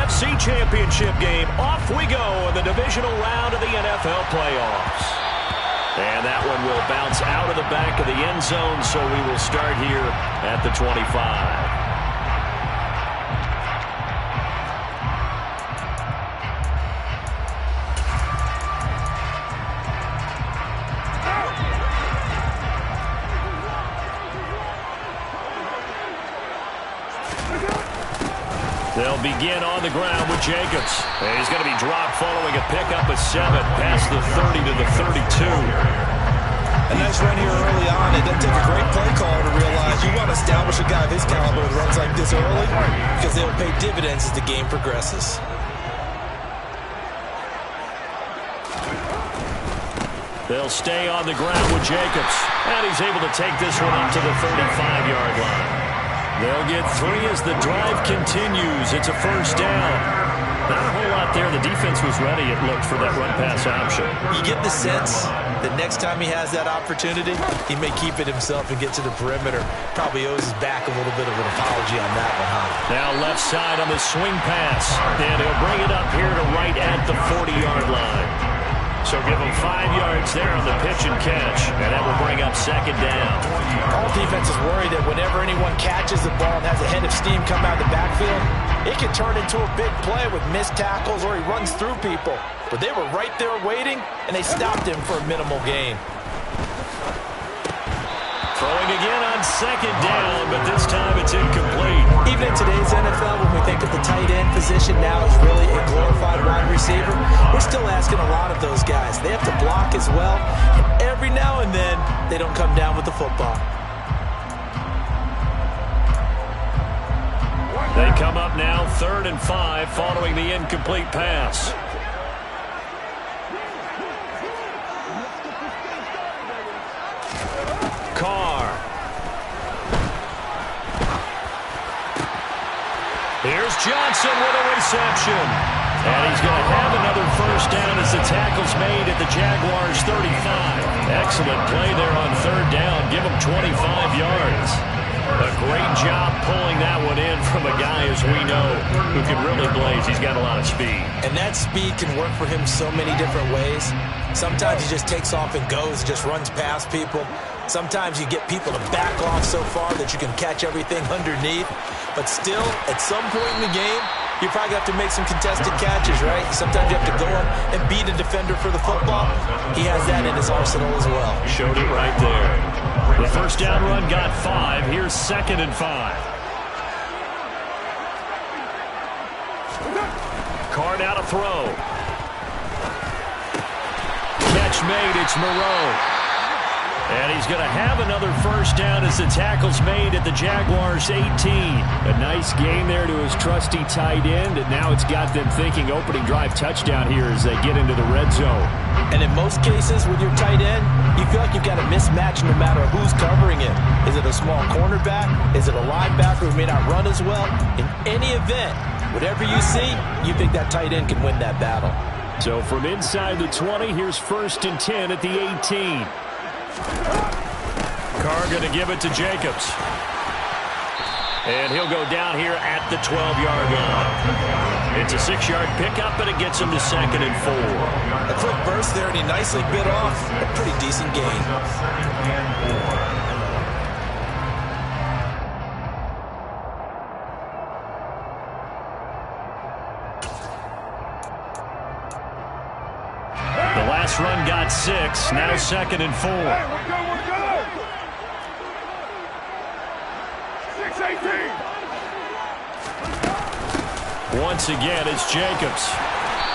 NFC Championship game. Off we go in the divisional round of the NFL playoffs. And that one will bounce out of the back of the end zone, so we will start here at the 25. They'll begin on the ground with Jacobs. And he's going to be dropped following a pickup of 7 past the 30 to the 32. A nice run here early on. It doesn't take a great play caller to realize you want to establish a guy of his caliber with runs like this early because they'll pay dividends as the game progresses. They'll stay on the ground with Jacobs. And he's able to take this one up to the 35-yard line. They'll get 3 as the drive continues. It's a first down. Not a whole lot there. The defense was ready, it looked, for that run-pass option. You get the sense that next time he has that opportunity, he may keep it himself and get to the perimeter. Probably owes his back a little bit of an apology on that one, huh? Now left side on the swing pass. And he'll bring it up here to right at the 40-yard line. So give him 5 yards there on the pitch and catch, and that will bring up second down. All defenses worry that whenever anyone catches the ball and has a head of steam come out of the backfield, it can turn into a big play with missed tackles or he runs through people. But they were right there waiting, and they stopped him for a minimal gain. Throwing again on second down, but this time it's incomplete. Even in today's NFL, when we think of the tight end position now as really a glorified wide receiver, we're still asking a lot of those guys. They have to block as well, and every now and then, they don't come down with the football. They come up now 3rd and 5 following the incomplete pass. Carr. Here's Johnson with a reception. And he's going to have another first down as the tackle's made at the Jaguars' 35. Excellent play there on 3rd down. Give him 25 yards. A great job pulling that one in from a guy, as we know, who can really blaze. He's got a lot of speed. And that speed can work for him so many different ways. Sometimes he just takes off and goes, just runs past people. Sometimes you get people to back off so far that you can catch everything underneath. But still, at some point in the game, you probably have to make some contested catches, right? Sometimes you have to go up and beat a defender for the football. He has that in his arsenal as well. Showed it right there. The first down run got 5. Here's 2nd and 5. Carr now to throw. Catch made. It's Moreau. And he's going to have another first down as the tackle's made at the Jaguars' 18. A nice gain there to his trusty tight end, and now it's got them thinking opening drive touchdown here as they get into the red zone. And in most cases with your tight end, you feel like you've got a mismatch no matter who's covering it. Is it a small cornerback? Is it a linebacker who may not run as well? In any event, whatever you see, you think that tight end can win that battle. So from inside the 20, here's 1st and 10 at the 18. Carr going to give it to Jacobs. And he'll go down here at the 12-yard line. It's a 6-yard pickup, but it gets him to 2nd and 4. A quick burst there, and he nicely bit off a pretty decent gain. The last run got 6. Now 2nd and 4. Once again, it's Jacobs.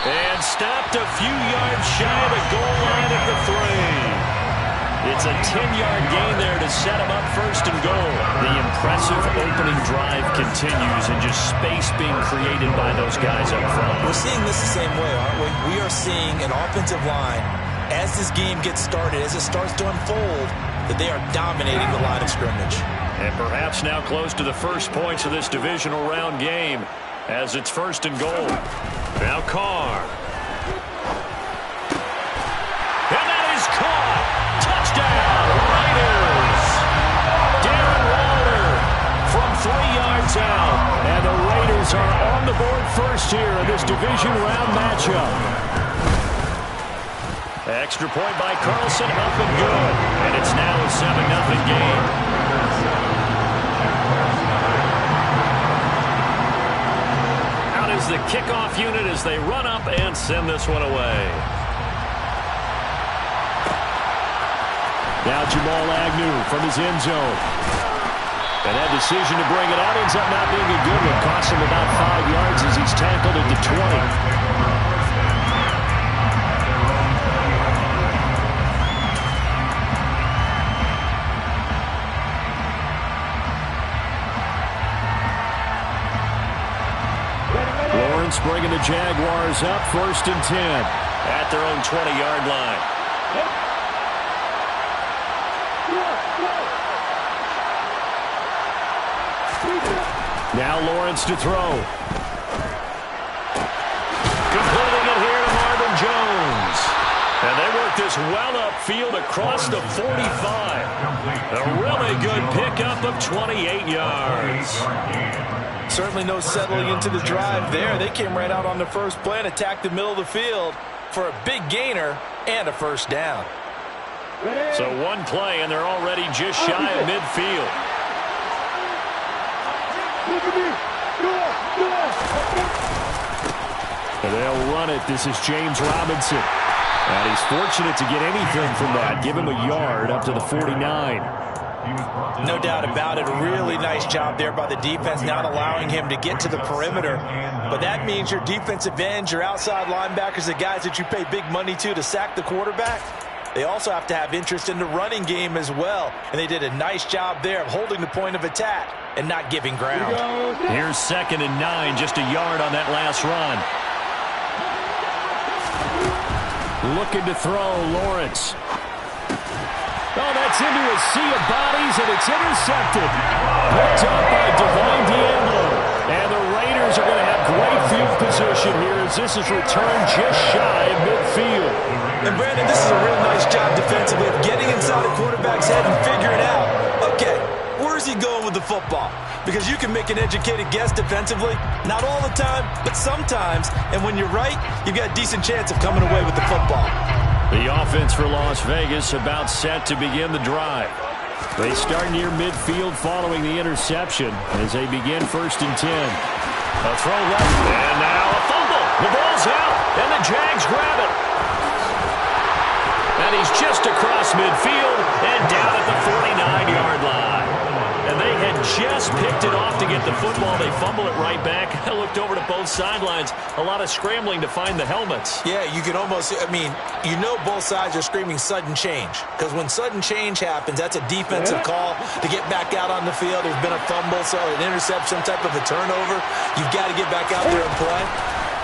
And stopped a few yards shy of the goal line at the 3. It's a 10-yard gain there to set him up 1st and goal. The impressive opening drive continues, and just space being created by those guys up front. We're seeing this the same way, aren't we? We are seeing an offensive line, as this game gets started, as it starts to unfold, that they are dominating the line of scrimmage. And perhaps now close to the first points of this divisional round game, as it's 1st and goal. Now Carr. And that is caught. Touchdown, Raiders. Darren Waller from 3 yards out. And the Raiders are on the the board first here in this division round matchup. Extra point by Carlson, up and good. And it's now a 7-0 game. Out is the kickoff unit as they run up and send this one away. Now Jamal Agnew from his end zone. And that decision to bring it out ends up not being a good one. Costs him about 5 yards as he's tackled at the 20. Lawrence bringing the Jaguars up, 1st and 10 at their own 20-yard line. Now Lawrence to throw. Completing it here to Marvin Jones. And they work this well upfield across the 45. A really good pickup of 28 yards. Certainly no settling into the drive there. They came right out on the first play and attacked the middle of the field for a big gainer and a 1st down. So one play, and they're already just shy of midfield. And they'll run it. This is James Robinson. And he's fortunate to get anything from that. Give him a yard up to the 49. No doubt about it. Really nice job there by the defense, not allowing him to get to the perimeter. But that means your defensive ends, your outside linebackers, the guys that you pay big money to sack the quarterback, they also have to have interest in the running game as well. And they did a nice job there of holding the point of attack and not giving ground. Here's 2nd and 9, just a yard on that last run. Looking to throw, Lawrence. Oh, that's into a sea of bodies, and it's intercepted. Picked up by Divine Diablo. And the Raiders are going to have great field position here as this is returned just shy of midfield. And, Brandon, this is a real nice job defensively of getting inside a quarterback's head and figuring out, okay, where's he going with the football? Because you can make an educated guess defensively. Not all the time, but sometimes. And when you're right, you've got a decent chance of coming away with the football. The offense for Las Vegas about set to begin the drive. They start near midfield following the interception as they begin 1st and 10. A throw left, and now a fumble. The ball's out, and the Jags grab it. And he's just across midfield and down at the 49-yard line. And they had just picked it off to get the football. They fumble it right back. I looked over to both sidelines. A lot of scrambling to find the helmets. Yeah, you can almost, you know both sides are screaming sudden change. Because when sudden change happens, that's a defensive call to get back out on the field. There's been a fumble, so an interception, some type of a turnover. You've got to get back out there and play.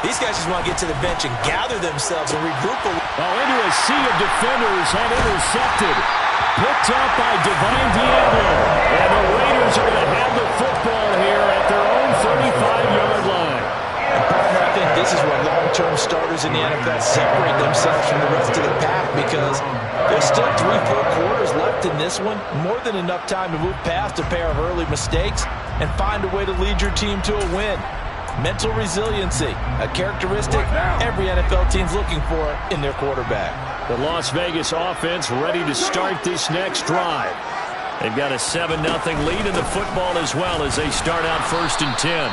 These guys just want to get to the bench and gather themselves and regroup. Into a sea of defenders and intercepted. Picked up by Divine Diablo. And the Raiders are going to have the football here at their own 35-yard line. And partner, I think this is where long-term starters in the NFL separate themselves from the rest of the pack because there's still 3-4 quarters left in this one. More than enough time to move past a pair of early mistakes and find a way to lead your team to a win. Mental resiliency, a characteristic every NFL team's looking for in their quarterback. The Las Vegas offense ready to start this next drive. They've got a 7-0 lead in the football as well as they start out 1st and 10.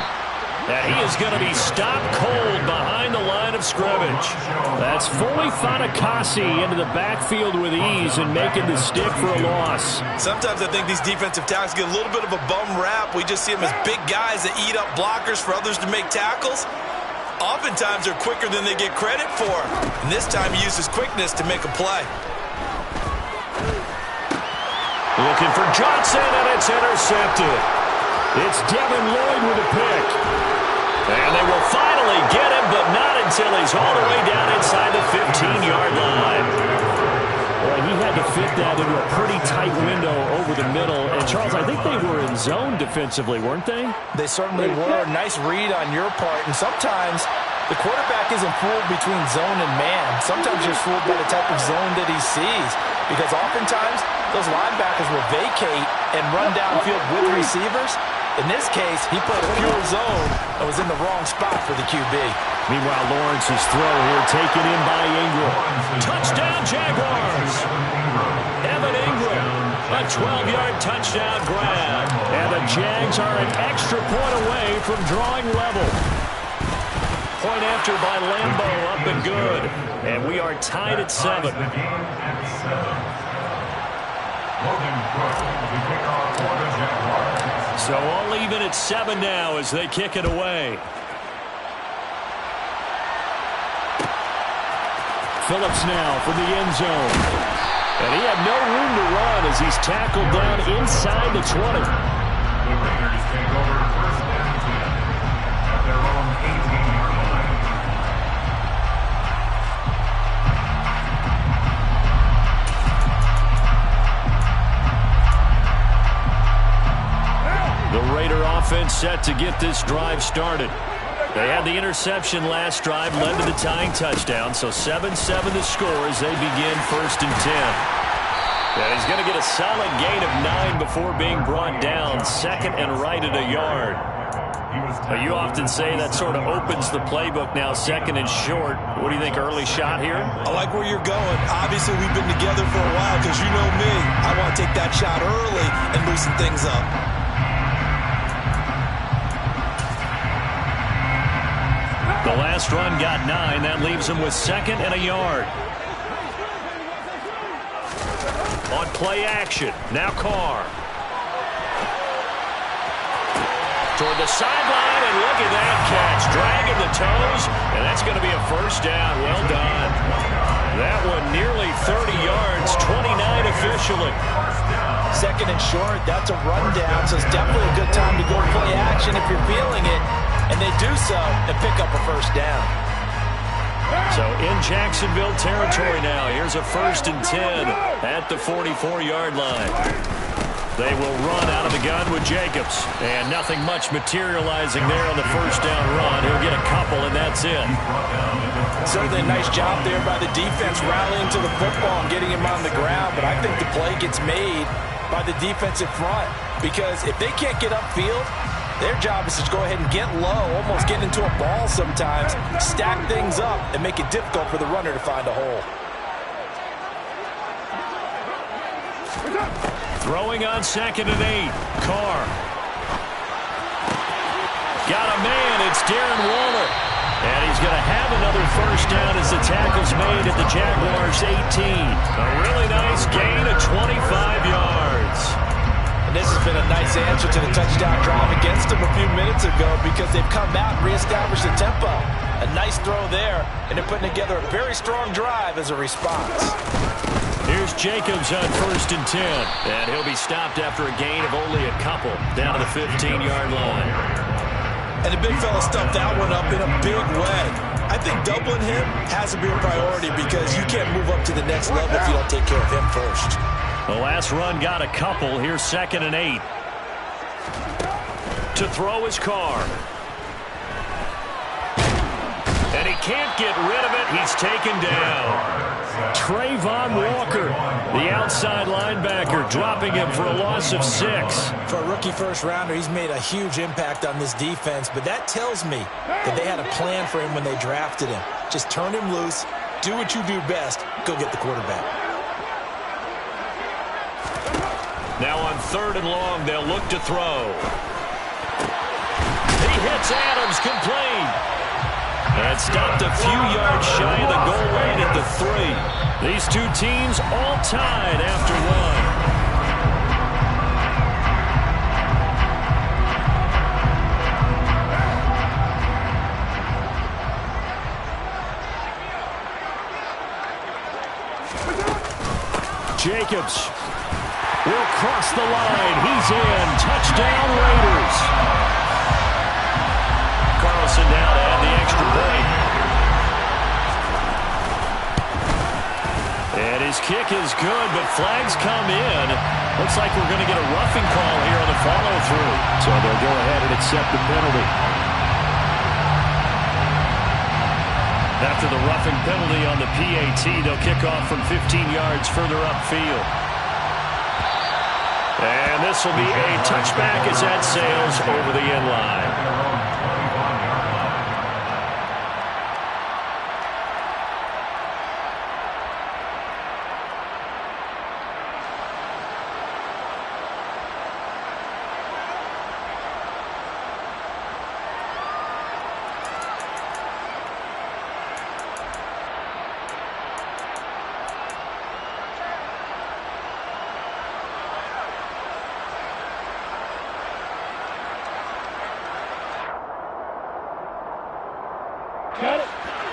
And he is going to be stopped cold behind the line of scrimmage. That's fully Fatukasi into the backfield with ease and making the stick for a loss. Sometimes I think these defensive tackles get a little bit of a bum rap. We just see them as big guys that eat up blockers for others to make tackles. Oftentimes they're quicker than they get credit for. And this time he uses quickness to make a play. Looking for Johnson, and it's intercepted. It's Devin Lloyd with a pick. And they will finally get him, but not until he's all the way down inside the 15-yard line. Well, he had to fit that into a pretty tight window over the middle. And, Charles, I think they were in zone defensively, weren't they? They certainly were. Nice read on your part. And sometimes the quarterback isn't fooled between zone and man. Sometimes you're fooled by the type of zone that he sees. Because oftentimes those linebackers will vacate and run downfield with receivers. In this case, he played a pure zone and was in the wrong spot for the QB. Meanwhile, Lawrence's throw here taken in by Ingram. Touchdown, Jaguars! Evan Ingram, a 12-yard touchdown grab. And the Jags are an extra point away from drawing level. Point after by Lambeau, up and good. And we are tied at 7. So all even at 7 now as they kick it away. Phillips now from the end zone. And he had no room to run as he's tackled down inside the 20. The Raiders take over first and 10 at their own 18-yard line. The Raider offense set to get this drive started. They had the interception last drive, led to the tying touchdown, so 7-7 the score as they begin first and 10. And he's going to get a solid gain of 9 before being brought down, second and right at a yard. Now, you often say that sort of opens the playbook now, second and short. What do you think, early shot here? I like where you're going. Obviously, we've been together for a while because you know me. I want to take that shot early and loosen things up. The last run got 9. That leaves him with second and a yard. On play action, now Carr. Toward the sideline, and look at that catch. Dragging the toes, and that's going to be a first down. Well done. That one nearly 30 yards, 29 officially. Second and short, that's a rundown, so it's definitely a good time to go play action if you're feeling it. And they do so and pick up a first down. So in Jacksonville territory now. Here's a first and 10 at the 44-yard line. They will run out of the gun with Jacobs. And nothing much materializing there on the first down run. He'll get a couple, and that's it. Certainly a nice job there by the defense rallying to the football and getting him on the ground. But I think the play gets made by the defensive front. Because if they can't get upfield, their job is to go ahead and get low, almost get into a ball sometimes, stack things up, and make it difficult for the runner to find a hole. Throwing on second and 8. Carr. Got a man. It's Darren Waller. And he's going to have another first down as the tackle's made at the Jaguars' 18. A really nice gain of 25 yards. And this has been a nice answer to the touchdown drive against them a few minutes ago because they've come out and reestablished the tempo. A nice throw there, and they're putting together a very strong drive as a response. Here's Jacobs on first and 10. And he'll be stopped after a gain of only a couple down to the 15-yard line. And the big fella stuffed that one up in a big way. I think doubling him has to be a priority because you can't move up to the next level if you don't take care of him first. The last run got a couple. Here's second and 8. To throw his Carr. And he can't get rid of it. He's taken down. Trayvon Walker, the outside linebacker, dropping him for a loss of 6. For a rookie first-rounder, he's made a huge impact on this defense, but that tells me that they had a plan for him when they drafted him. Just turn him loose, do what you do best, go get the quarterback. Now on third and long, they'll look to throw. He hits Adams, complete. And stopped a few yards shy of the goal line at the 3. These two teams all tied after one. Jacobs will cross the line. He's in. Touchdown, Raiders. Carlson now to add the extra point. And his kick is good, but flags come in. Looks like we're going to get a roughing call here on the follow-through. So they'll go ahead and accept the penalty. After the roughing penalty on the PAT, they'll kick off from 15 yards further upfield. And this this will be a touchback as that sails over the end line.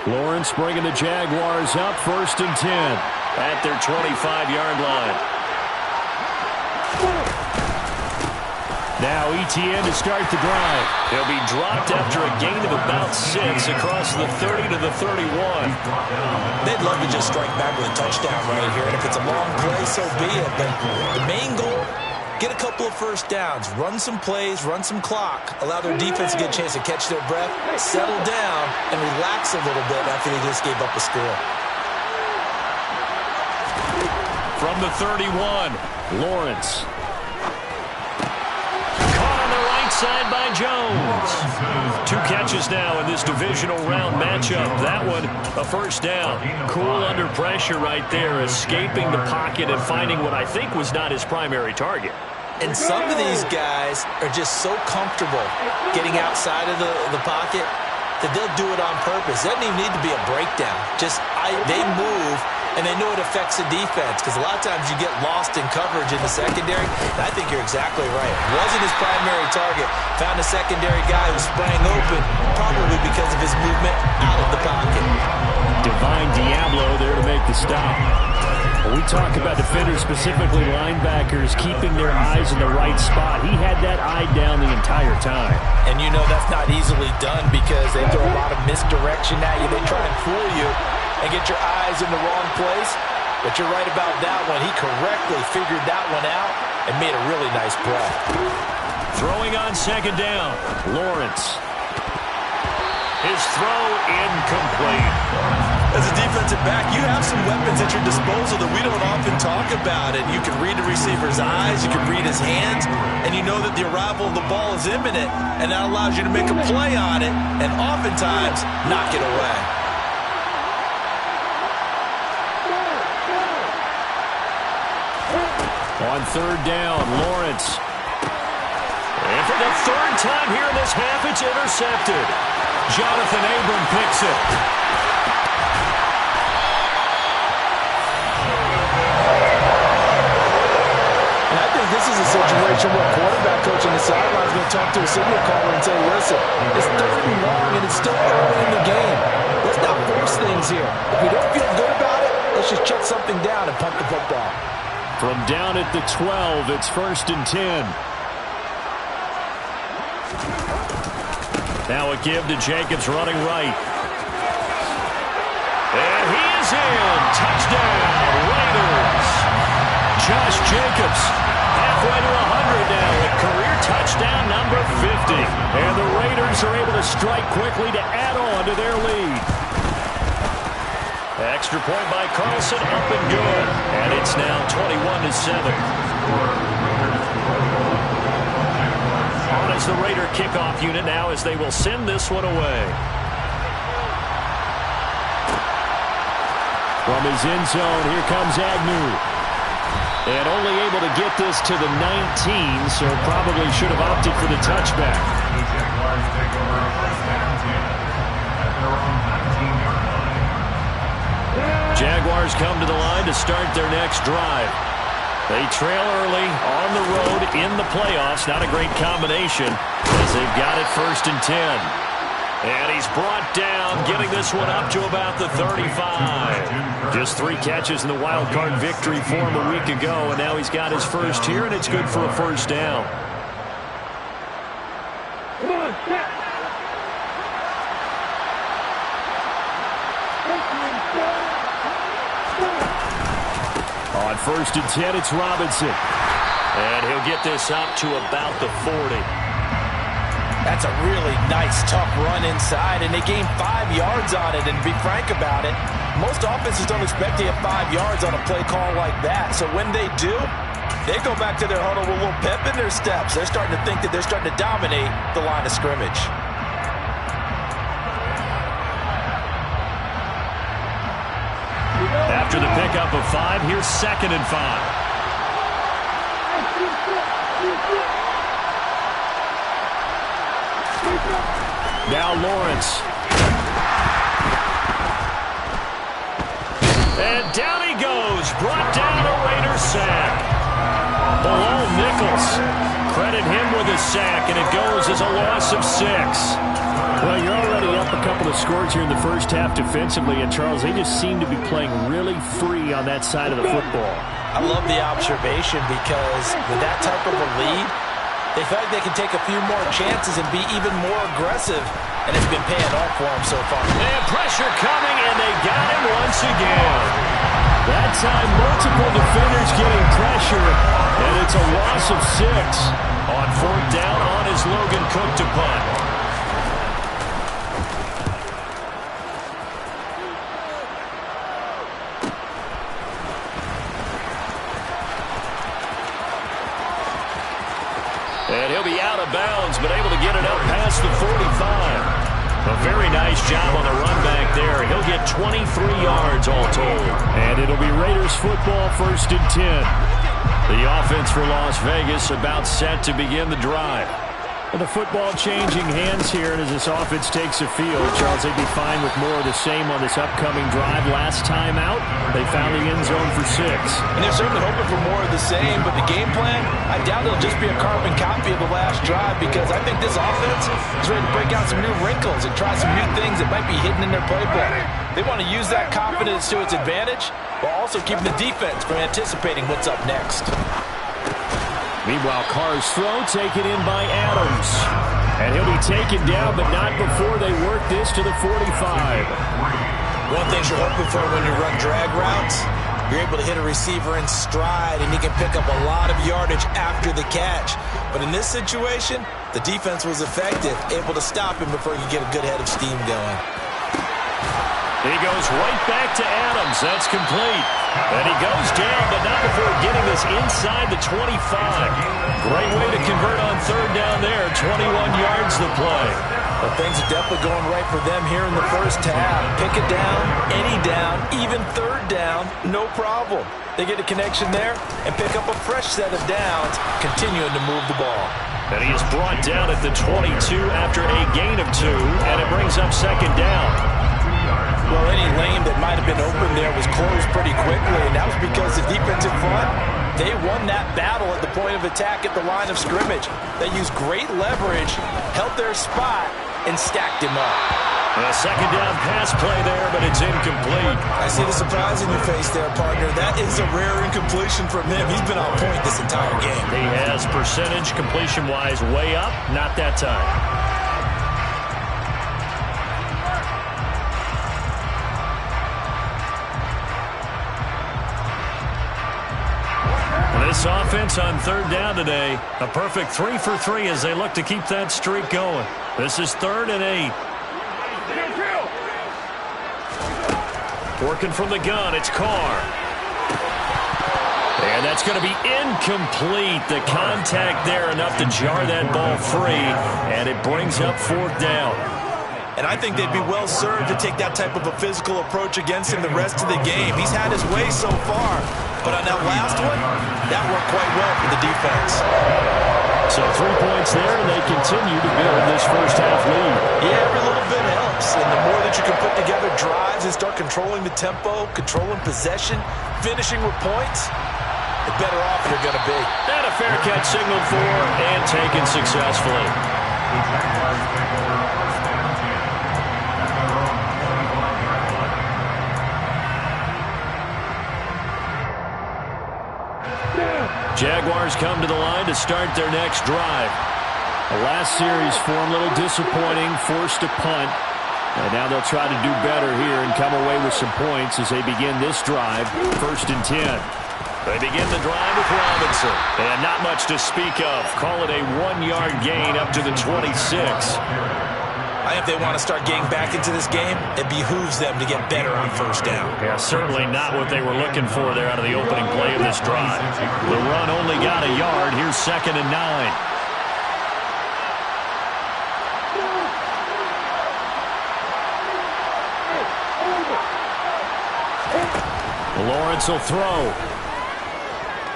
Lawrence bringing the Jaguars up 1st and 10 at their 25-yard line. Now ETN to start the drive. He'll be dropped after a gain of about 6 across the 30 to the 31. They'd love to just strike back with a touchdown right here, and if it's a long play, so be it. But the main goal, get a couple of first downs, run some plays, run some clock, allow their defense to get a chance to catch their breath, settle down, and relax a little bit after they just gave up a score. From the 31, Lawrence. Caught on the right side by Jones. 2 catches now in this divisional round matchup. That one, a first down. Cool under pressure right there, escaping the pocket and finding what I think was not his primary target. And some of these guys are just so comfortable getting outside of the pocket that they'll do it on purpose. It doesn't even need to be a breakdown. Just they move, and they know it affects the defense, because a lot of times you get lost in coverage in the secondary. And I think you're exactly right. Wasn't his primary target. Found a secondary guy who sprang open, probably because of his movement out of the pocket. Divine Diablo there to make the stop. When we talk about defenders, specifically linebackers, keeping their eyes in the right spot, he had that eye down the entire time. And you know that's not easily done because they throw a lot of misdirection at you. They try and fool you and get your eyes in the wrong place. But you're right about that one. He correctly figured that one out and made a really nice play. Throwing on 2nd down, Lawrence. His throw incomplete. As a defensive back, you have some weapons at your disposal that we don't often talk about. And you can read the receiver's eyes, you can read his hands, and you know that the arrival of the ball is imminent, and that allows you to make a play on it and oftentimes knock it away. On 3rd down, Lawrence. And for the 3rd time here in this half, it's intercepted. Jonathan Abram picks it. And I think this is a situation where a quarterback coach on the sideline is going to talk to a signal caller and say, listen, it's 3rd and long and it's still early in the game. Let's not force things here. If we don't feel good about it, let's just check something down and punt the football. From down at the 12, it's 1st and 10. Now a give to Jacobs running right. And he is in. Touchdown, Raiders. Josh Jacobs halfway to 100 now with career touchdown number 50. And the Raiders are able to strike quickly to add on to their lead. Extra point by Carlson, up and good. And it's now 21-7. On as the Raider kickoff unit now as they will send this one away. From his end zone, here comes Agnew. And only able to get this to the 19, so probably should have opted for the touchback. The Jaguars take over 1st and 10 at their own 19-yard line. Jaguars come to the line to start their next drive. They trail early on the road in the playoffs. Not a great combination as they've got it 1st and 10. And he's brought down, getting this one up to about the 35. Just 3 catches in the wild card victory for him a week ago, and now he's got his first here, and it's good for a first down. On 1st and 10, it's Robinson. And he'll get this up to about the 40. That's a really nice, tough run inside, and they gained 5 yards on it. And to be frank about it, most offenses don't expect to have 5 yards on a play call like that. So when they do, They go back to their huddle with a little pep in their steps. They're starting to think that they're starting to dominate the line of scrimmage. After the pickup of 5, here's 2nd and 5. Now Lawrence. And down he goes. Brought down a Raiders sack. Below Nichols. Credit him with a sack, and it goes as a loss of 6. Well, you're already up a couple of scores here in the first half defensively, and Charles, they just seem to be playing really free on that side of the football. I love the observation because with that type of a lead, they feel like they can take a few more chances and be even more aggressive, and it's been paying off for them so far. And pressure coming, and they got him once again. That time, multiple defenders getting pressure, and it's a loss of 6. On 4th down, on is Logan Cook to punt. And he'll be out of bounds, but able to get it up past the 45. A very nice job on the run back there. He'll get 23 yards all told. And it'll be Raiders football, 1st and 10. The offense for Las Vegas about set to begin the drive. And the football changing hands here, and as this offense takes a field, Charles, they'd be fine with more of the same on this upcoming drive. Last time out, they found the end zone for 6. And they're certainly hoping for more of the same, but the game plan, I doubt it'll just be a carbon copy of the last drive, because I think this offense is ready to break out some new wrinkles and try some new things that might be hidden in their playbook. They want to use that confidence to its advantage, while also keeping the defense from anticipating what's up next. Meanwhile, Carr's throw taken in by Adams. And he'll be taken down, but not before they work this to the 45. One thing you're hoping for when you run drag routes, you're able to hit a receiver in stride, and he can pick up a lot of yardage after the catch. But in this situation, the defense was effective, able to stop him before he could get a good head of steam going. He goes right back to Adams. That's complete. And he goes down, but not before getting this inside the 25. Great way to convert on 3rd down there. 21 yards the play. Well, things are definitely going right for them here in the first half. Pick it down, any down, even 3rd down, no problem. They get a connection there and pick up a fresh set of downs, continuing to move the ball. And he is brought down at the 22 after a gain of 2, and it brings up 2nd down. Well, any lane that might have been open there was closed pretty quickly, and that was because the defensive front, they won that battle at the point of attack at the line of scrimmage. They used great leverage, held their spot, and stacked him up. A 2nd down pass play there, but it's incomplete. I see the surprise in your face there, partner. That is a rare incompletion from him. He's been on point this entire game. He has percentage completion-wise way up, not that time. This offense on 3rd down today, a perfect 3 for 3 as they look to keep that streak going. This is 3rd and 8. Working from the gun, it's Carr. And that's going to be incomplete. The contact there enough to jar that ball free, and it brings up 4th down. And I think they'd be well served to take that type of a physical approach against him the rest of the game. He's had his way so far. But on that last one, that worked quite well for the defense. So 3 points there, and they continue to build this first half lead. Yeah, every little bit helps. And the more that you can put together drives and start controlling the tempo, controlling possession, finishing with points, the better off you're going to be. And a fair catch signaled for and taken successfully. Jaguars come to the line to start their next drive. The last series for them, a little disappointing, forced to punt. And now they'll try to do better here and come away with some points as they begin this drive, 1st and 10. They begin the drive with Robinson. And not much to speak of. Call it a 1-yard gain up to the 26. I think if they want to start getting back into this game, it behooves them to get better on first down. Yeah, certainly not what they were looking for there out of the opening play of this drive. The run only got a yard. Here's 2nd and 9. Lawrence will throw.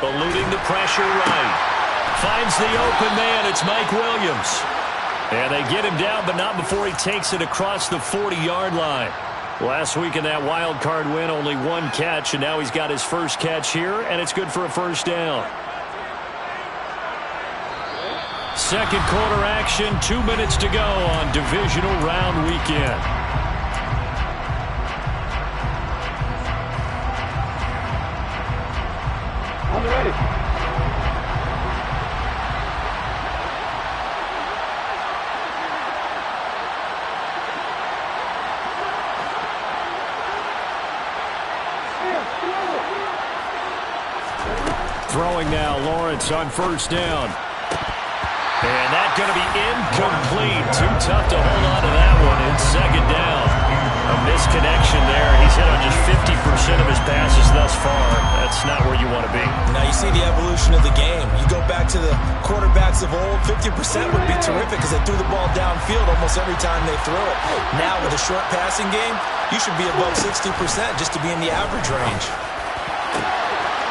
Eluding the pressure right. Finds the open man. It's Mike Williams. And they get him down, but not before he takes it across the 40-yard line. Last week in that wild card win, only 1 catch, and now he's got his first catch here, and it's good for a first down. Second quarter action, 2 minutes to go on divisional round weekend. I'm ready. Throwing now, Lawrence on first down. And that's going to be incomplete. Too tough to hold on to that one. It's 2nd down. A misconnection there. He's hit on just 50% of his passes thus far. That's not where you want to be. Now you see the evolution of the game. You go back to the quarterbacks of old, 50% would be terrific because they threw the ball downfield almost every time they threw it. Now with a short passing game, you should be above 60% just to be in the average range.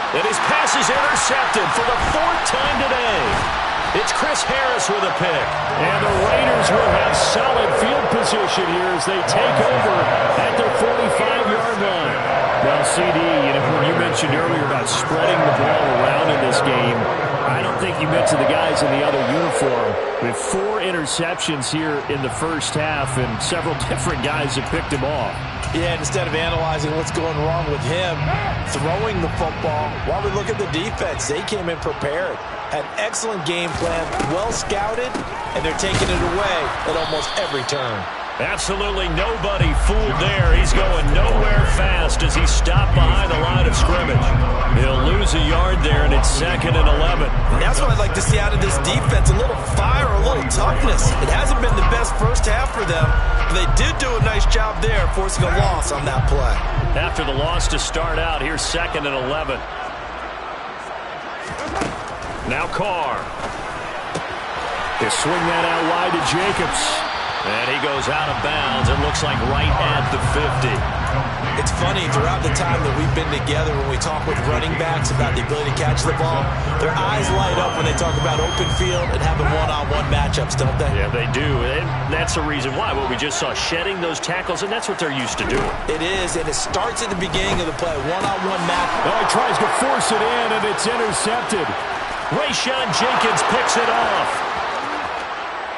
And his pass is intercepted for the 4th time today. It's Chris Harris with a pick. And the Raiders will have solid field position here as they take over at their 45-yard line. Now, CD, when you mentioned earlier about spreading the ball around in this game, I don't think you mentioned the guys in the other uniform. With 4 interceptions here in the first half, and several different guys have picked him off. Yeah, instead of analyzing what's going wrong with him, throwing the football, while we look at the defense, they came in prepared. Had excellent game plan, well scouted, and they're taking it away at almost every turn. Absolutely nobody fooled there. He's going nowhere fast as he stopped behind the line of scrimmage. He'll lose a yard there, and it's 2nd and 11. And that's what I'd like to see out of this defense, a little fire, a little toughness. It hasn't been the best first half for them, but they did do a nice job there forcing a loss on that play. After the loss to start out, here's 2nd and 11. Now Carr. He'll swing that out wide to Jacobs. And he goes out of bounds. It looks like right at the 50. It's funny, throughout the time that we've been together, when we talk with running backs about the ability to catch the ball, their eyes light up when they talk about open field and having one-on-one matchups, don't they? Yeah, they do. And that's the reason why. What we just saw, shedding those tackles, and that's what they're used to doing. It is, and it starts at the beginning of the play. One-on-one match. Oh, he tries to force it in, and it's intercepted. Rayshawn Jenkins picks it off.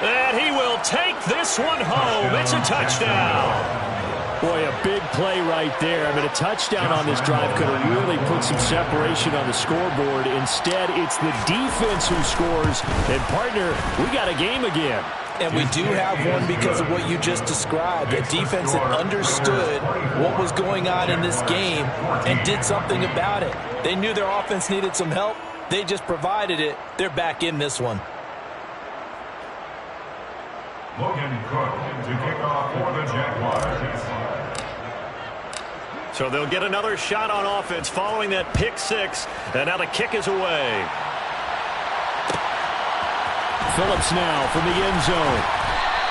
And he will take this one home. It's a touchdown. Boy, a big play right there. I mean, a touchdown on this drive could have really put some separation on the scoreboard. Instead, it's the defense who scores. And, partner, we got a game again. And we do have one because of what you just described. The defense that understood what was going on in this game and did something about it. They knew their offense needed some help. They just provided it. They're back in this one. Logan Cook to kick off for the Jaguars. So they'll get another shot on offense following that pick 6. And now the kick is away. Phillips now from the end zone.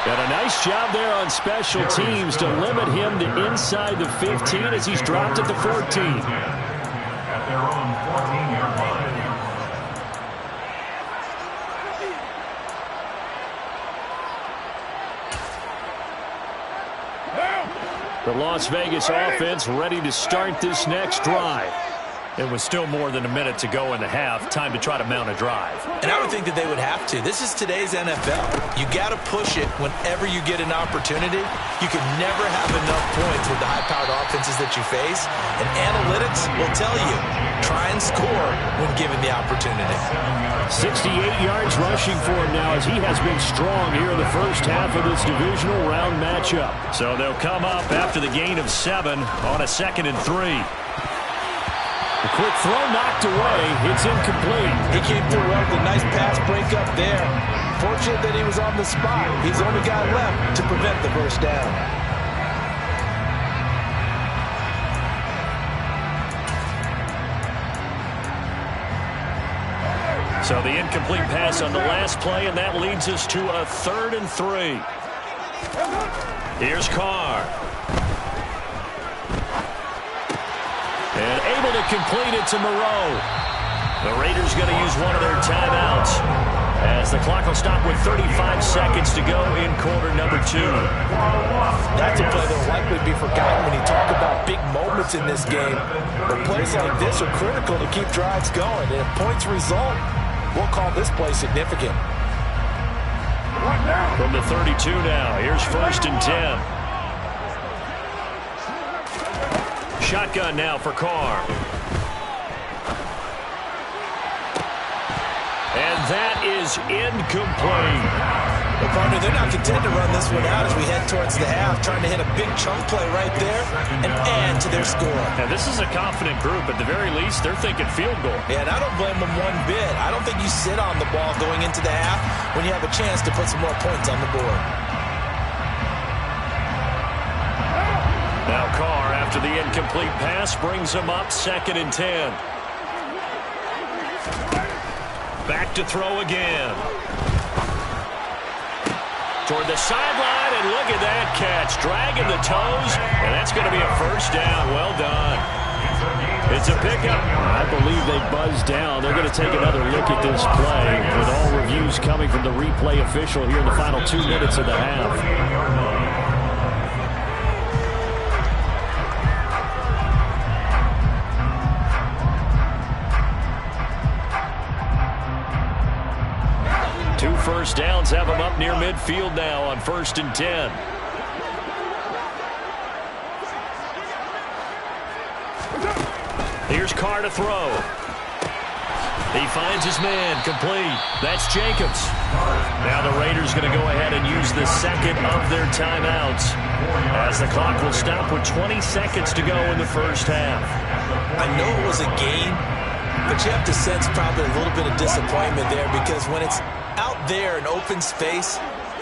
And a nice job there on special teams to limit him to inside the 15 as he's dropped at the 14. At their own 14-yard line. The Las Vegas offense ready to start this next drive. It was still more than a minute to go in the half. Time to try to mount a drive. And I would think that they would have to. This is today's NFL. You got to push it whenever you get an opportunity. You can never have enough points with the high-powered offenses that you face. And analytics will tell you, try and score when given the opportunity. 68 yards rushing for him now as he has been strong here in the first half of this divisional round matchup. So they'll come up after the gain of 7 on a 2nd and 3. The quick throw knocked away. It's incomplete. He came through well with a nice pass breakup there. Fortunate that he was on the spot. He's the only guy left to prevent the first down. So the incomplete pass on the last play, and that leads us to a 3rd and 3. Here's Carr. And able to complete it to Moreau. The Raiders going to use one of their timeouts as the clock will stop with 35 seconds to go in quarter number 2. That's a play that will likely be forgotten when you talk about big moments in this game. But plays like this are critical to keep drives going. And if points result, we'll call this play significant. From the 32 now, here's 1st and 10. Shotgun now for Carr. And that is incomplete. Well, partner, they're not content to run this one out as we head towards the half, trying to hit a big chunk play right there and add to their score. Now, this is a confident group. At the very least, they're thinking field goal. Yeah, and I don't blame them one bit. I don't think you sit on the ball going into the half when you have a chance to put some more points on the board. Now Carr, after the incomplete pass, brings him up 2nd and 10. Back to throw again. Toward the sideline, and look at that catch. Dragging the toes, and that's going to be a first down. Well done. It's a pickup. I believe they buzzed down. They're going to take another look at this play with all reviews coming from the replay official here in the final 2 minutes of the half. Two first downs have them up near midfield now on 1st and 10. Here's Carr to throw. He finds his man, complete. That's Jacobs. Now the Raiders going to go ahead and use the 2nd of their timeouts as the clock will stop with 20 seconds to go in the first half. I know it was a game, but you have to sense probably a little bit of disappointment there because when it's out there in open space,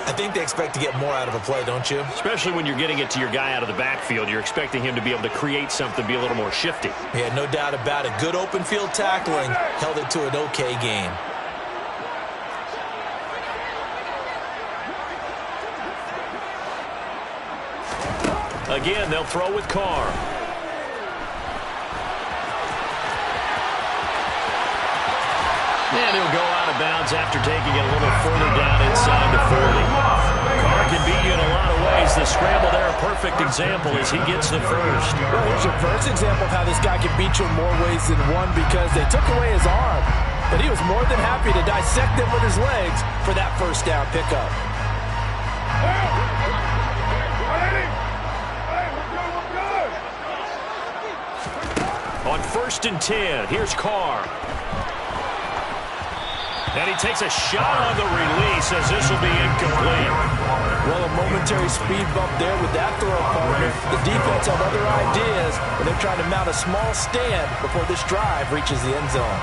I think they expect to get more out of a play, don't you? Especially when you're getting it to your guy out of the backfield. You're expecting him to be able to create something, be a little more shifty. Yeah, no doubt about it. Good open field tackling held it to an okay game. Again, they'll throw with Carr. And he'll go out of bounds after taking it a little further down inside the 40. Carr can beat you in a lot of ways. The scramble there, a perfect example as he gets the first. Well, here's your first example of how this guy can beat you in more ways than one because they took away his arm. But he was more than happy to dissect them with his legs for that first down pickup. On 1st and 10, here's Carr. And he takes a shot on the release as this will be incomplete. Well, a momentary speed bump there with that throw, partner. The defense have other ideas, and they're trying to mount a small stand before this drive reaches the end zone.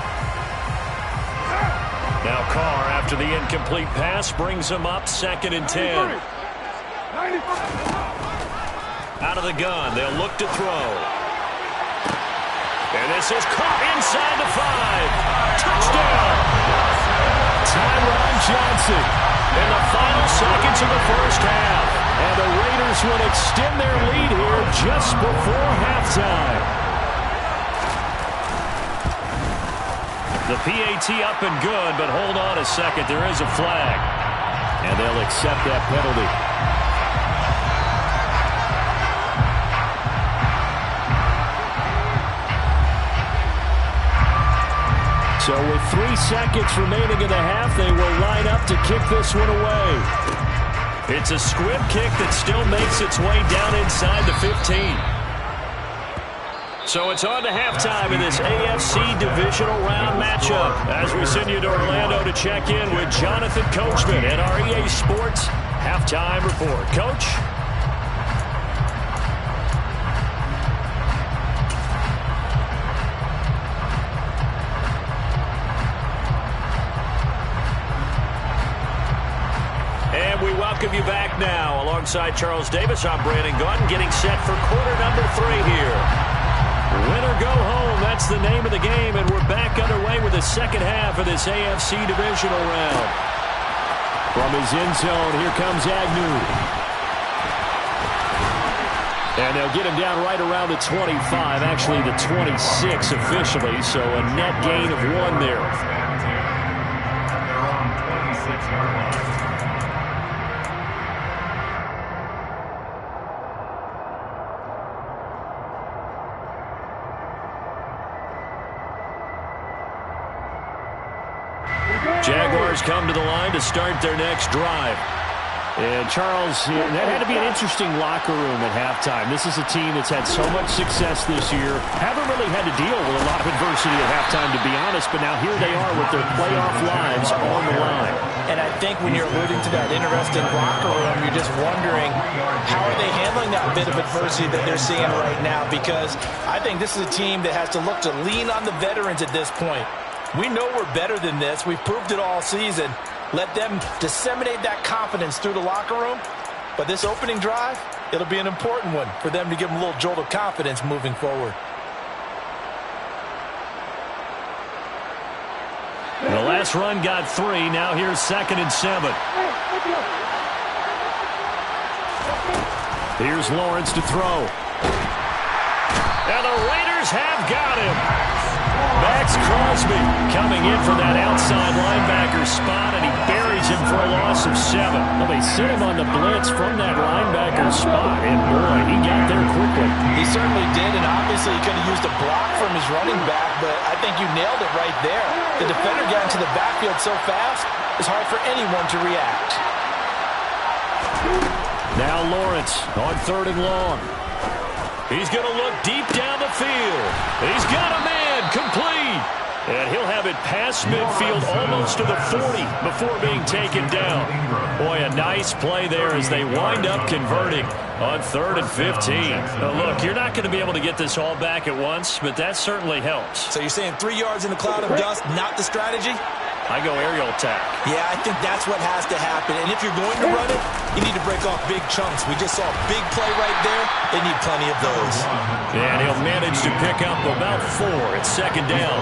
Now Carr, after the incomplete pass, brings him up 2nd and 10. Out of the gun, they'll look to throw. And this is caught inside the 5. Touchdown! Tyron Johnson in the final seconds of the first half. And the Raiders would extend their lead here just before halftime. The PAT up and good, but hold on a second. There is a flag. And they'll accept that penalty. So with 3 seconds remaining in the half, they will line up to kick this one away. It's a squib kick that still makes its way down inside the 15. So it's on to halftime in this AFC Divisional Round matchup as we send you to Orlando to check in with Jonathan Coachman at our EA Sports Halftime Report. Coach? welcome you back now. Alongside Charles Davis, I'm Brandon Gaudin, getting set for quarter number 3 here. Win or go home, that's the name of the game, and we're back underway with the second half of this AFC divisional round. From his end zone, here comes Agnew. And they'll get him down right around the 25, actually the 26 officially, so a net gain of 1 there. They're on 26-yard line. Jaguars come to the line to start their next drive. And, Charles, that had to be an interesting locker room at halftime. This is a team that's had so much success this year. Haven't really had to deal with a lot of adversity at halftime, to be honest. But now here they are with their playoff lives on the line. And I think when you're alluding to that interesting locker room, you're just wondering how are they handling that bit of adversity that they're seeing right now. Because I think this is a team that has to look to lean on the veterans at this point. We know we're better than this. We've proved it all season. Let them disseminate that confidence through the locker room. But this opening drive, it'll be an important one for them to give them a little jolt of confidence moving forward. The last run got 3. Now here's 2nd and 7. Here's Lawrence to throw. And the Raiders have got him. Max Crosby coming in for that outside linebacker spot, and he buries him for a loss of 7. Well, they sent him on the blitz from that linebacker spot, and boy, he got there quickly. He certainly did, and obviously he could have used a block from his running back, but I think you nailed it right there. The defender got into the backfield so fast, it's hard for anyone to react. Now Lawrence on 3rd and long. He's going to look deep down the field. He's got a man complete. And he'll have it past midfield almost to the 40 before being taken down. Boy, a nice play there as they wind up converting on 3rd and 15. Now, look, you're not going to be able to get this all back at once, but that certainly helps. So you're saying 3 yards in a cloud of dust, not the strategy? I go aerial attack. Yeah, I think that's what has to happen. And if you're going to run it, you need to break off big chunks. We just saw a big play right there. They need plenty of those. And he'll manage to pick up about 4 at 2nd down.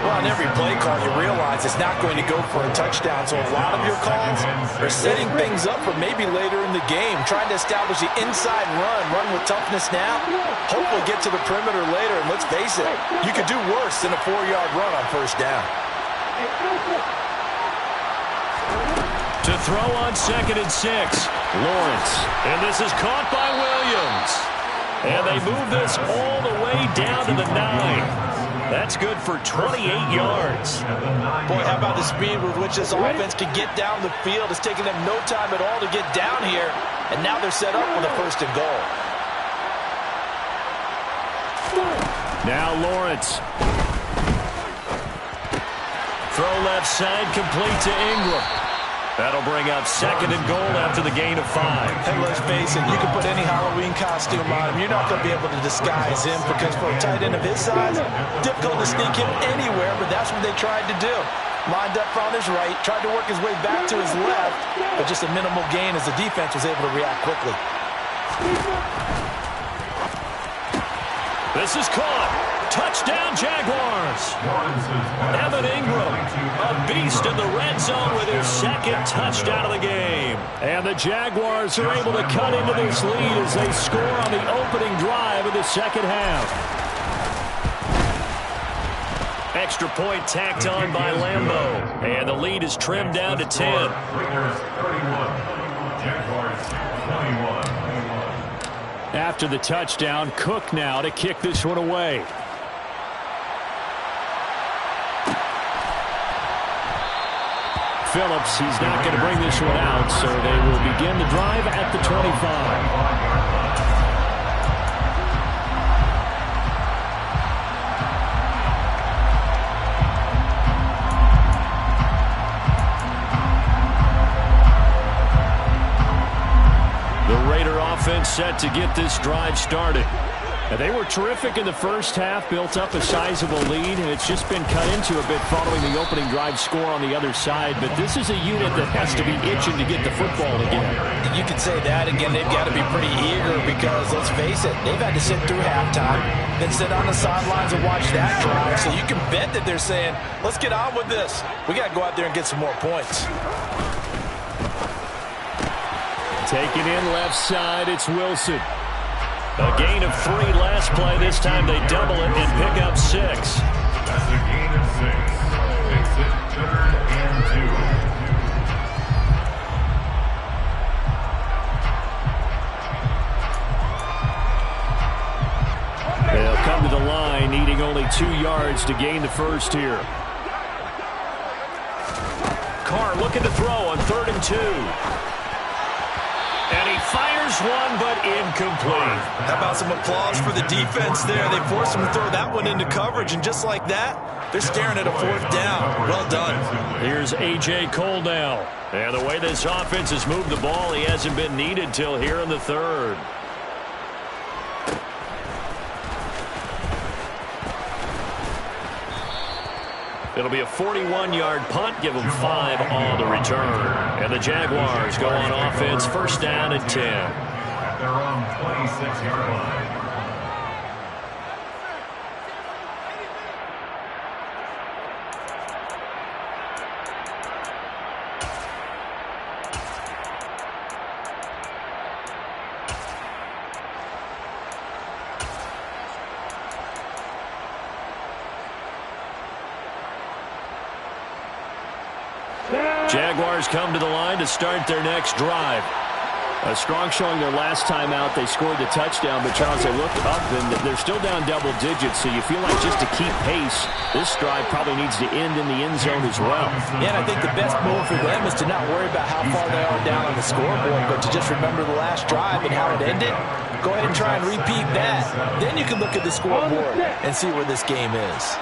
Well, on every play call, you realize it's not going to go for a touchdown. So a lot of your calls are setting things up for maybe later in the game, trying to establish the inside run with toughness now, hopefully get to the perimeter later. And let's face it, you could do worse than a 4-yard run on 1st down. To throw on 2nd and 6, Lawrence. And this is caught by Williams. And they move this all the way down to the 9. That's good for 28 yards. Boy, how about the speed with which this offense can get down the field? It's taking them no time at all to get down here. And now they're set up with a 1st and goal. Now Lawrence. Throw left side, complete to Ingram. That'll bring up 2nd and goal after the gain of 5. And let's face it, you can put any Halloween costume on him. You're not going to be able to disguise him because for a tight end of his size, difficult to sneak him anywhere, but that's what they tried to do. Lined up on his right, tried to work his way back to his left, but just a minimal gain as the defense was able to react quickly. This is caught. Touchdown, Jaguars. Evan Ingram, a beast in the red zone with his 2nd touchdown of the game. And the Jaguars are able to cut into this lead as they score on the opening drive of the 2nd half. Extra point tacked on by Lambeau. And the lead is trimmed down to 10. Raiders 31, Jaguars 21. After the touchdown, Cook now to kick this one away. Phillips, he's not going to bring this one out, so they will begin the drive at the 25. The Raider offense set to get this drive started. And they were terrific in the first half, built up a sizable lead, and it's just been cut into a bit following the opening drive score on the other side. But this is a unit that has to be itching to get the football again. You can say that again. They've got to be pretty eager because, let's face it, they've had to sit through halftime, then sit on the sidelines and watch that drive. So you can bet that they're saying, let's get on with this. We got to go out there and get some more points. Taking in left side, it's Wilson. A gain of 3 last play. This time they double it and pick up 6. That's a gain of 6. Makes it 3rd and 2. They'll come to the line, needing only 2 yards to gain the first here. Carr looking to throw on 3rd and 2. And he fires one, but incomplete. How about some applause for the defense there? They forced him to throw that one into coverage, and just like that, they're staring at a 4th down. Well done. Here's A.J. Cole now. And the way this offense has moved the ball, he hasn't been needed till here in the 3rd. It'll be a 41-yard punt, give them 5 on the return. And the Jaguars go on offense, 1st down and 10. At their own 26-yard line. Jaguars come to the line to start their next drive. A strong showing their last time out. They scored the touchdown, but Charles, they looked up, and they're still down double digits, so you feel like just to keep pace, this drive probably needs to end in the end zone as well. Yeah, and I think the best move for them is to not worry about how far they are down on the scoreboard, but to just remember the last drive and how it ended. Go ahead and try and repeat that. Then you can look at the scoreboard and see where this game is.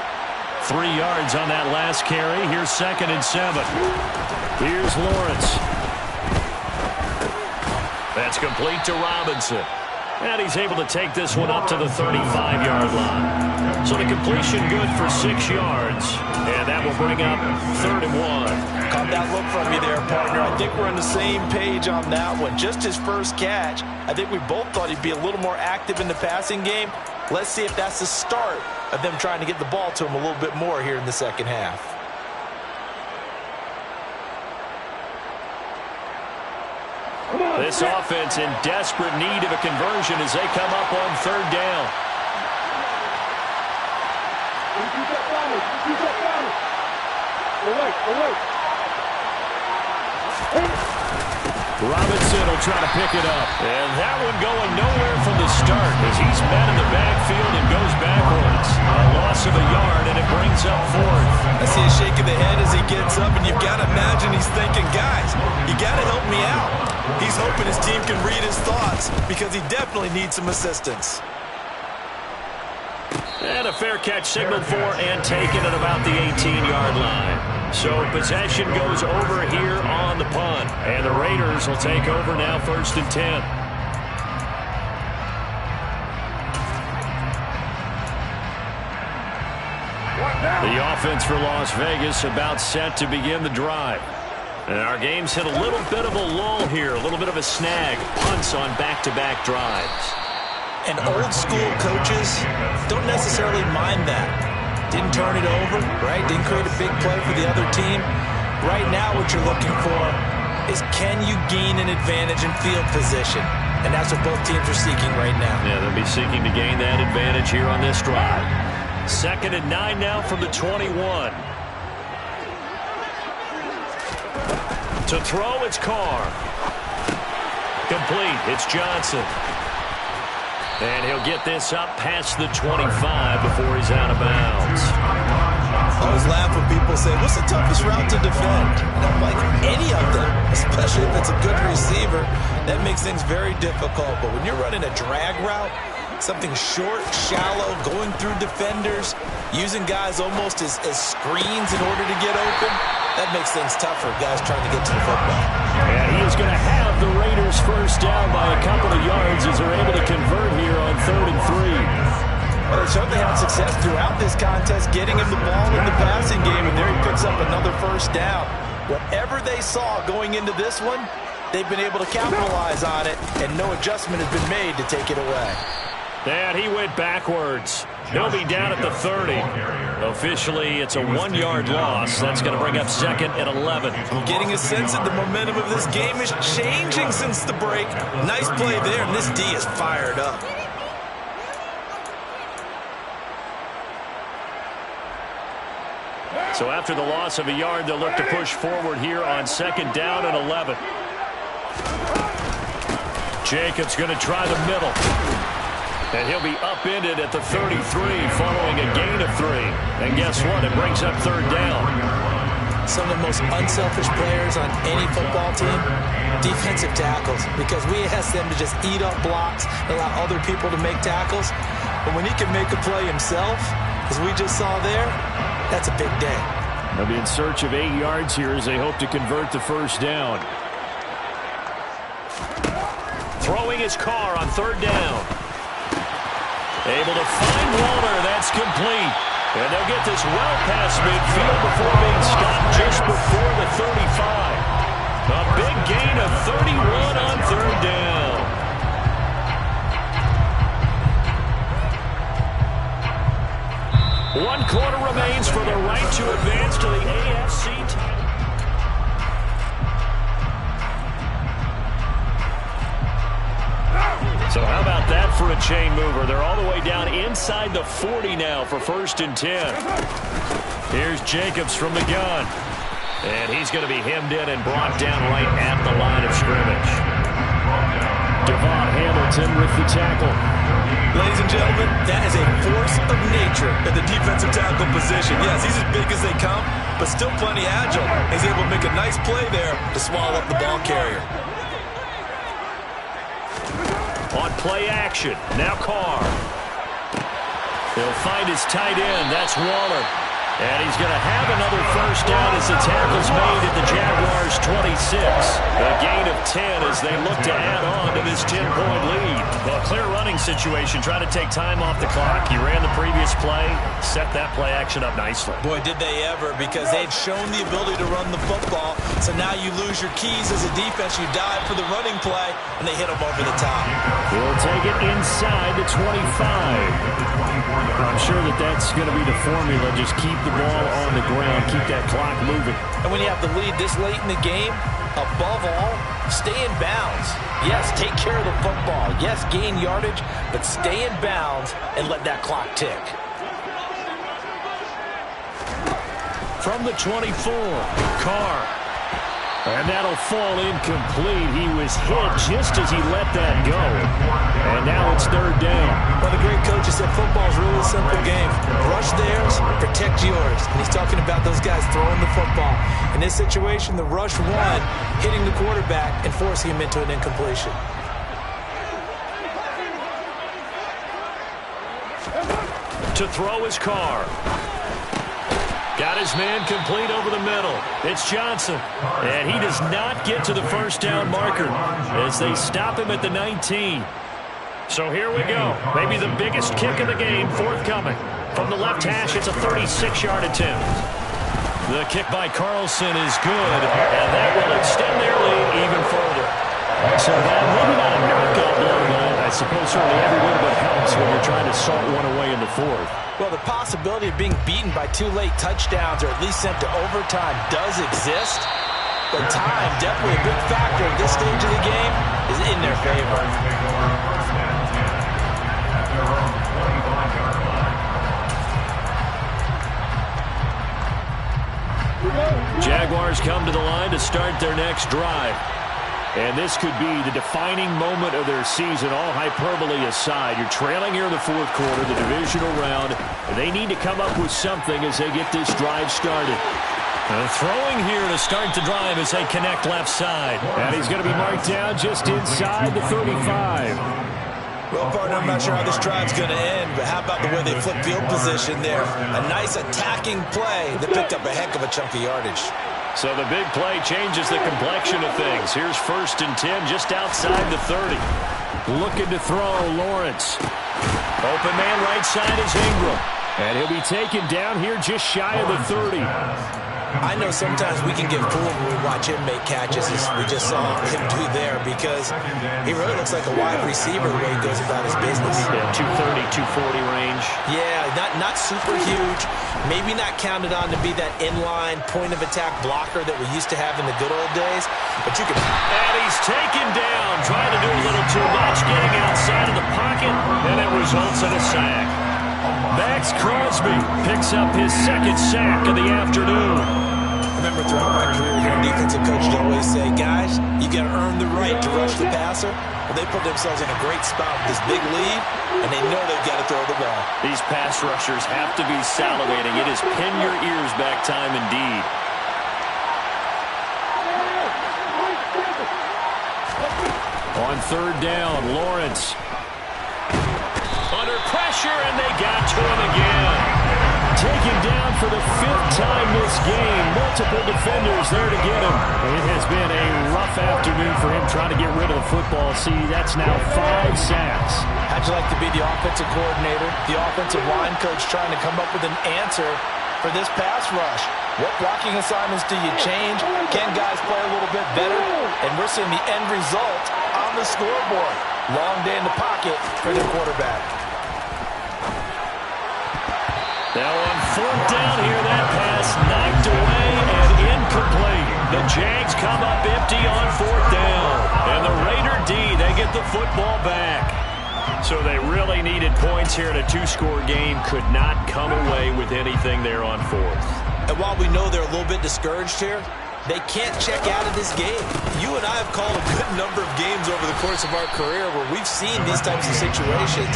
3 yards on that last carry. Here's 2nd and 7. Here's Lawrence. That's complete to Robinson. And he's able to take this one up to the 35-yard line. So the completion good for 6 yards. And that will bring up 3rd and 1. Caught that look from you there, partner. I think we're on the same page on that one. Just his first catch. I think we both thought he'd be a little more active in the passing game. Let's see if that's the start of them trying to get the ball to him a little bit more here in the second half. This offense in desperate need of a conversion as they come up on 3rd down. Robinson will try to pick it up. And that one going nowhere from the start as he's met in the backfield and goes backwards. A loss of a yard, and it brings up 4th. I see a shake of the head as he gets up, and you've got to imagine he's thinking, guys, you got to help me out. He's hoping his team can read his thoughts because he definitely needs some assistance. And a fair catch signaled for and taken at about the 18-yard line. So possession goes over here on the punt. And the Raiders will take over now 1st and 10. The offense for Las Vegas about set to begin the drive. And our game's hit a little bit of a lull here, a little bit of a snag. Punts on back-to-back drives. And old-school coaches don't necessarily mind that. Didn't turn it over, right? Didn't create a big play for the other team. Right now what you're looking for is can you gain an advantage in field position? And that's what both teams are seeking right now. Yeah, they'll be seeking to gain that advantage here on this drive. 2nd and 9 now from the 21. To throw, it's Carr. Complete, it's Johnson. And he'll get this up past the 25 before he's out of bounds. I always laugh when people say, what's the toughest route to defend? And I'm like, any of them, especially if it's a good receiver, that makes things very difficult. But when you're running a drag route, something short, shallow, going through defenders, using guys almost as screens in order to get open, That makes things tough for guys trying to get to the football. And he is going to have the Raiders first down by a couple of yards as they're able to convert here on 3rd and 3. Well, they certainly had success throughout this contest getting him the ball in the passing game, and there he picks up another first down. Whatever they saw going into this one, they've been able to capitalize on it, and no adjustment has been made to take it away. And he went backwards. He'll be down at the 30. Officially, it's a 1-yard loss. That's going to bring up 2nd and 11. I'm getting a sense that the momentum of this game is changing since the break. Nice play there, and this D is fired up. So after the loss of a yard, they'll look to push forward here on 2nd down and 11. Jacobs going to try the middle. And he'll be upended at the 33 following a gain of 3. And guess what? It brings up 3rd down. Some of the most unselfish players on any football team, defensive tackles, because we ask them to just eat up blocks and allow other people to make tackles. But when he can make a play himself, as we just saw there, that's a big day. They'll be in search of 8 yards here as they hope to convert the first down. Throwing his car on 3rd down. Able to find Walter. That's complete. And they'll get this well past midfield before being stopped just before the 35. A big gain of 31 on 3rd down. One quarter remains for the right to advance to the AFC. So how about that for a chain mover? They're all the way down inside the 40 now for 1st and 10. Here's Jacobs from the gun. And he's going to be hemmed in and brought down right at the line of scrimmage. Devon Hamilton with the tackle. Ladies and gentlemen, that is a force of nature at the defensive tackle position. Yes, he's as big as they come, but still plenty agile. He's able to make a nice play there to swallow up the ball carrier. On play action, now Carr. He'll find his tight end, that's Waller. And he's going to have another first down as the tackle's made at the Jaguars' 26. A gain of 10 as they look to add on to this 10-point lead. Well, a clear running situation, trying to take time off the clock. He ran the previous play, set that play action up nicely. Boy, did they ever, because they'd shown the ability to run the football. So now you lose your keys as a defense. You dive for the running play, and they hit them over the top. He'll take it inside the 25. I'm sure that that's going to be the formula. Just keep the ball on the ground, keep that clock moving. And when you have the lead this late in the game, above all, stay in bounds. Yes, take care of the football. Yes, gain yardage, but stay in bounds and let that clock tick. From the 24, Carr. And that'll fall incomplete. He was hit just as he let that go. And now it's 3rd down. Well, the great coach has said football is really a simple game. Rush theirs, protect yours. And he's talking about those guys throwing the football. In this situation, the rush won, hitting the quarterback and forcing him into an incompletion. To throw his Carr. Got his man complete over the middle. It's Johnson. And he does not get to the first down marker as they stop him at the 19. So here we go. Maybe the biggest kick of the game forthcoming. From the left hash, it's a 36-yard attempt. The kick by Carlson is good, and that will extend their lead even further. So that maybe not a knockout blow, but I suppose certainly every little bit helps when you're trying to salt one away in the 4th. Well, the possibility of being beaten by 2 late touchdowns or at least sent to overtime does exist. But time, definitely a big factor at this stage of the game, is in their favor. Jaguars come to the line to start their next drive. And this could be the defining moment of their season, all hyperbole aside. You're trailing here in the 4th quarter, the divisional round. They need to come up with something as they get this drive started. Throwing here to start the drive as they connect left side. And he's going to be marked down just inside the 35. Well, partner, I'm not sure how this drive's going to end, but how about the way they flip field position there? A nice attacking play that picked up a heck of a chunk of yardage. So the big play changes the complexion of things. Here's 1st and 10 just outside the 30. Looking to throw, Lawrence. Open man right side is Ingram. And he'll be taken down here just shy of the 30. I know sometimes we can get fooled when we watch him make catches, as we just saw him do there, because he really looks like a wide receiver the way he goes about his business. Yeah, 230, 240 range. Yeah, not super huge. Maybe not counted on to be that inline point-of-attack blocker that we used to have in the good old days. But you can... And he's taken down, trying to do a little too much, getting outside of the pocket, and it results in a sack. Max Crosby picks up his 2nd sack of the afternoon. I remember throughout my career here, defensive coaches always say, guys, you got to earn the right to rush the passer. Well, they put themselves in a great spot with this big lead, and they know they've got to throw the ball. These pass rushers have to be salivating. It is pin your ears back time indeed. On 3rd down, Lawrence. Under pressure, and they got to him again. Taken down for the 5th time this game. Multiple defenders there to get him. It has been a rough afternoon for him trying to get rid of the football. See, that's now 5 sacks. How'd you like to be the offensive coordinator, the offensive line coach trying to come up with an answer for this pass rush? What blocking assignments do you change? Can guys play a little bit better? And we're seeing the end result on the scoreboard. Long day in the pocket for their quarterback. Now on 4th down here, that pass knocked away and incomplete. The Jags come up empty on 4th down. And the Raider D, they get the football back. So they really needed points here in a 2-score game. Could not come away with anything there on 4th. And while we know they're a little bit discouraged here, they can't check out of this game. You and I have called a good number of games over the course of our career where we've seen these types of situations.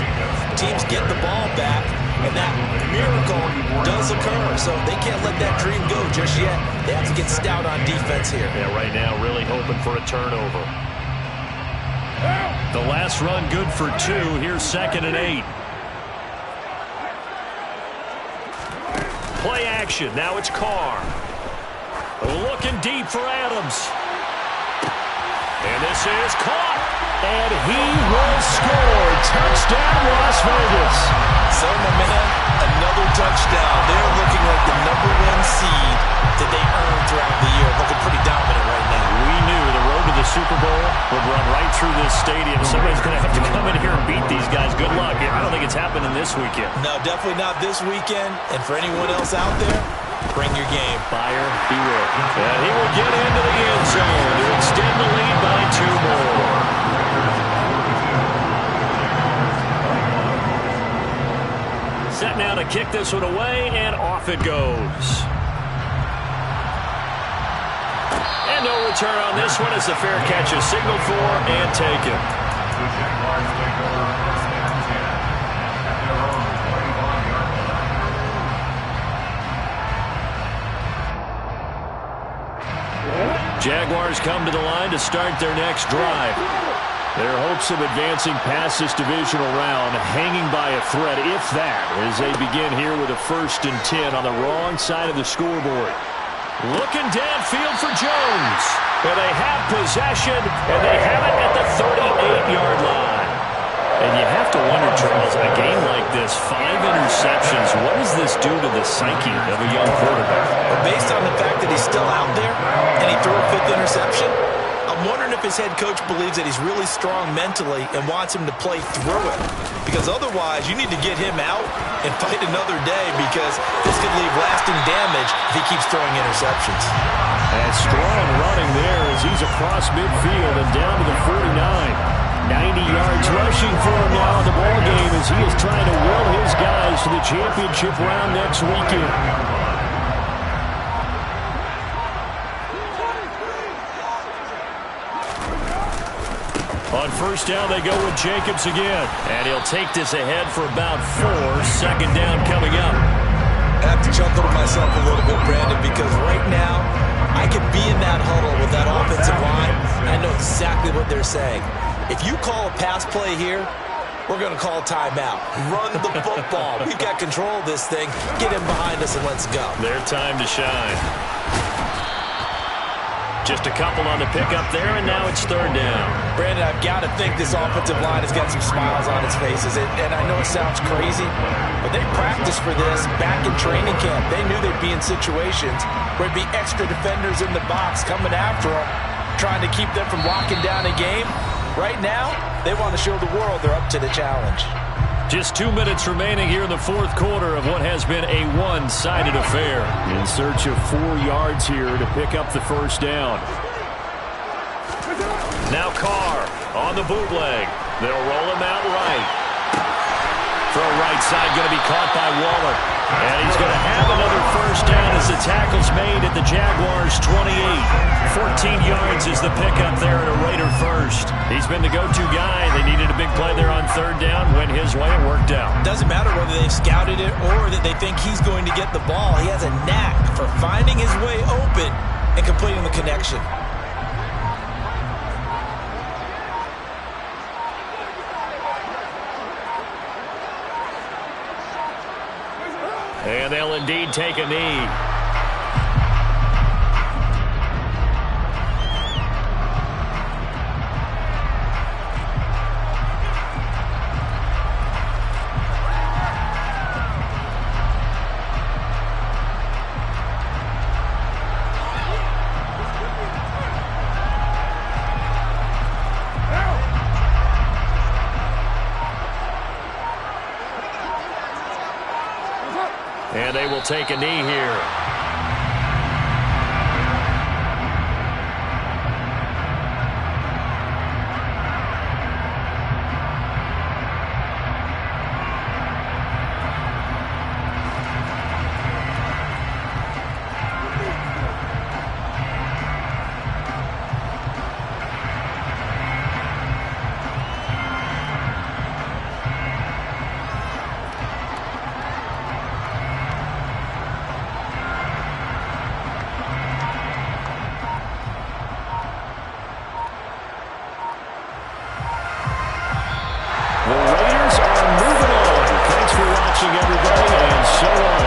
Teams get the ball back, and that miracle does occur. So they can't let that dream go just yet. They have to get stout on defense here. Yeah, right now really hoping for a turnover. The last run good for 2. Here's 2nd and 8. Play action. Now it's Carr. Looking deep for Adams. And this is caught. And he will score. Touchdown, Las Vegas. So, my man, another touchdown. They're looking like the #1 seed that they earned throughout the year. Looking pretty dominant right now. We knew the road to the Super Bowl would run right through this stadium. Somebody's going to have to come in here and beat these guys. Good luck. I don't think it's happening this weekend. No, definitely not this weekend. And for anyone else out there, bring your game. Buyer beware. And he will get into the end zone to extend the lead by 2 more. Set now to kick this one away, and off it goes. And no return on this one as the fair catch is signaled for and taken. The Jaguars take over 1st and 10 at their own 21-yard line. Jaguars come to the line to start their next drive. Their hopes of advancing past this divisional round hanging by a thread, if that, as they begin here with a 1st and 10 on the wrong side of the scoreboard. Looking downfield for Jones. And they have possession, and they have it at the 38-yard line. And you have to wonder, Charles, a game like this, 5 interceptions, what does this do to the psyche of a young quarterback? Well, based on the fact that he's still out there and he threw a 5th interception, I'm wondering if his head coach believes that he's really strong mentally and wants him to play through it. Because otherwise, you need to get him out and fight another day, because this could leave lasting damage if he keeps throwing interceptions. And strong running there as he's across midfield and down to the 49. 90 yards rushing for him now in the ballgame as he is trying to will his guys to the championship round next weekend. On 1st down, they go with Jacobs again. And he'll take this ahead for about 4. 2nd down coming up. I have to chuckle to myself a little bit, Brandon, because right now I could be in that huddle with that offensive line, and I know exactly what they're saying. If you call a pass play here, we're going to call timeout. Run the football. We've got control of this thing. Get him behind us and let's go. Their time to shine. Just a couple on the pickup there, and now it's third down. Brandon, I've got to think this offensive line has got some smiles on its faces. And I know it sounds crazy, but they practiced for this back in training camp. They knew they'd be in situations where it'd be extra defenders in the box coming after them, trying to keep them from locking down a game. Right now, they want to show the world they're up to the challenge. Just 2 minutes remaining here in the fourth quarter of what has been a one-sided affair. In search of 4 yards here to pick up the first down. Now Carr on the bootleg. They'll roll him out right. Throw right side going to be caught by Waller. And he's going to have another first down as the tackle's made at the Jaguars' 28. 14 yards is the pickup there at a Raider first. He's been the go-to guy. They needed a big play there on third down. Went his way. It worked out. Doesn't matter whether they've scouted it or that they think he's going to get the ball. He has a knack for finding his way open and completing the connection. And they'll indeed take a knee. And they will take a knee here. Everybody, and so on.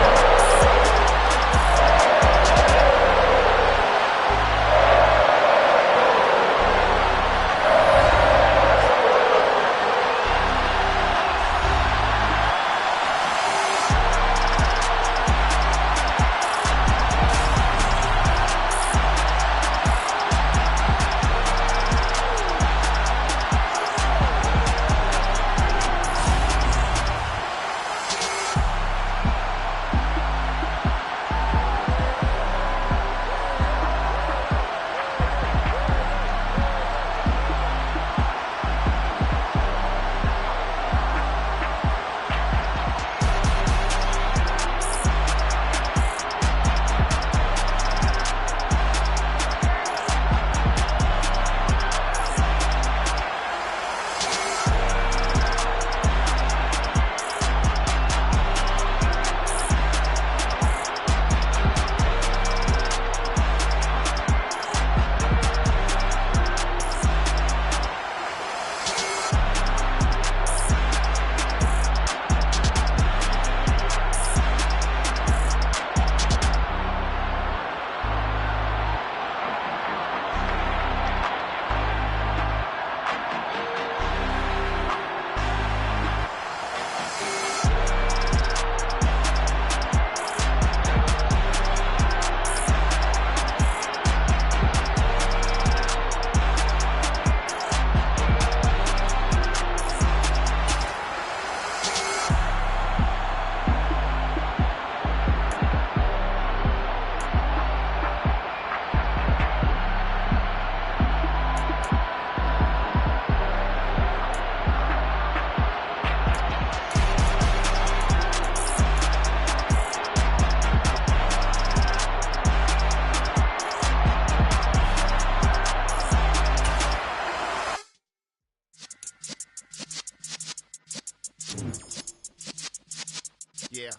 Yeah.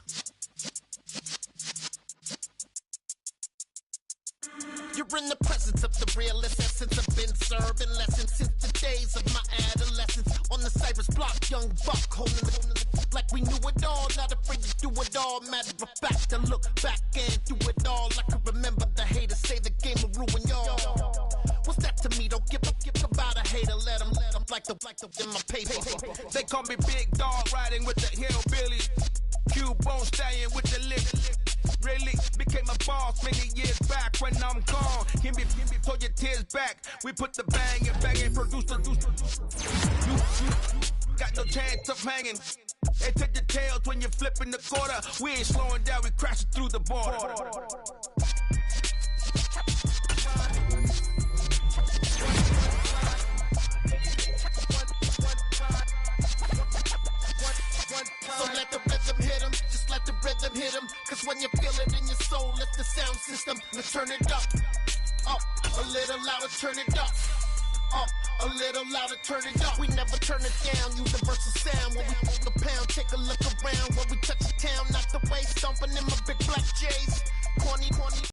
You're in the presence of the realest essence. I've been serving lessons since the days of my adolescence. On the Cypress block, young buck holding the like we knew it all. Not afraid to do it all. Matter of fact, to look back and do it all. I can remember the haters say the game will ruin y'all. hater, let him like the in my paper. They call me Big Dog, riding with the hillbilly. Cubone staying with the lip. Really became a boss many years back. When I'm gone, give me pull your tears back. We put the bang and produce. You got no chance of hanging. They take your tails when you're flipping the quarter. We ain't slowing down, we crashing through the border. So let the rhythm hit him, just let the rhythm hit him. Cause when you feel it in your soul, lift the sound system. Let's turn it up, a little louder, turn it up. A little louder, turn it up. We never turn it down, universal sound. When we move the pound, take a look around.